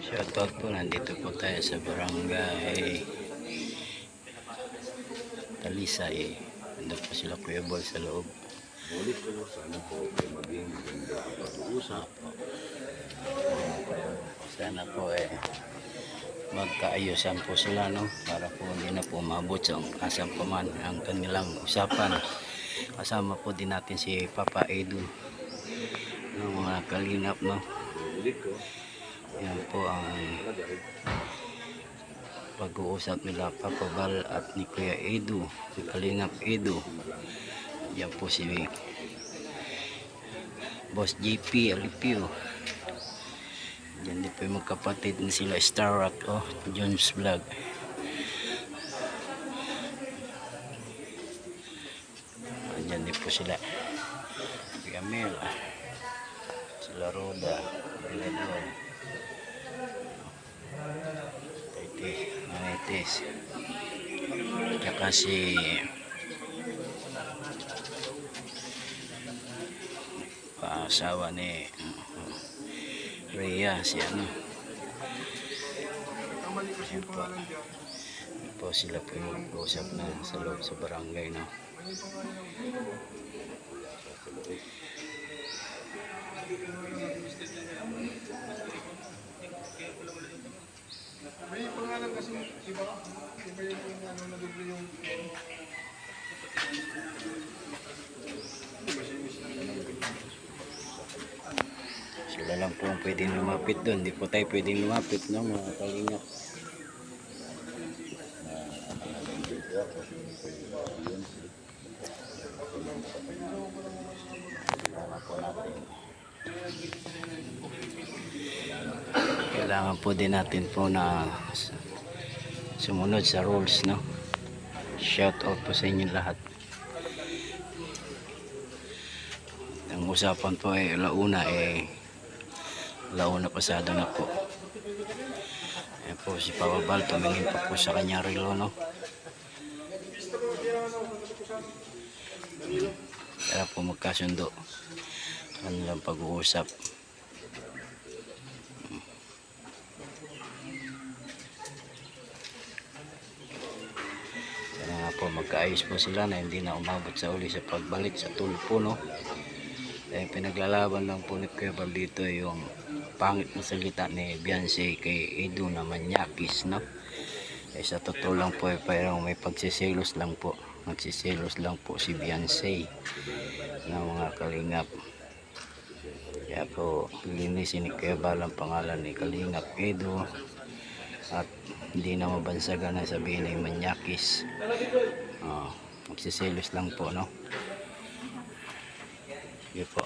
Shoutout po, nandito po tayo sa barangay Talisay. Nandun po sila Kuya Bol sa loob. Ulit ko sana po maging maganda ang pag-uusap. Sana po magkaayusan po sila, no, para po hindi na po maabot sa asam pa man ang kanilang usapan. Kasama po din natin si Papa Edu ng mga kalingap, no. Ulit ko. Yan po ang pag-uusap nila Papa Bal at ni Kuya Edu, si Kalingap Edu. Yan po si Boss JP Alipio. Yan din po yung magkapatid na sila Star Rock, Jones Vlog. Yan din po sila Kuya Mel, sila Roda, Bilador, Manites, tsaka si paasawa ni Rhea, si ano. Yan po sila po yung mag-usap na sa loob sa barangay, no. May pangalan kasi iba yung ano na doble yung Sila lang po ang pwedeng lumapit doon. Hindi po tayo pwedeng lumapit, no, mga kalingap. Kailangan po din natin po na sumunod sa rules, no. Shout out po sa inyo lahat. Ang usapan po launa pasado na po. Ayan po si Papa Bal, tumingin pa po sa kanya relo, no. Para po magkasundo kanilang pag-uusap. Sana nga po magkaayos po sila na hindi na umabot sa uli sa pagbalik sa tulpo, no. Dahil pinaglalaban lang po ni Kuya Bal dito yung pangit na salita ni Beyonce kay Edu na manyakis, no. Sa totoo lang po parang may pagsiselos lang po. Magsiselos lang po si Beyonce ng mga kalingap. Kaya po linisin ni Kuya Bal ang pangalan ni Kalingap Edu at hindi na mabansagan na sabihin ay manyakis. Magsiselos lang po, no. Sige po.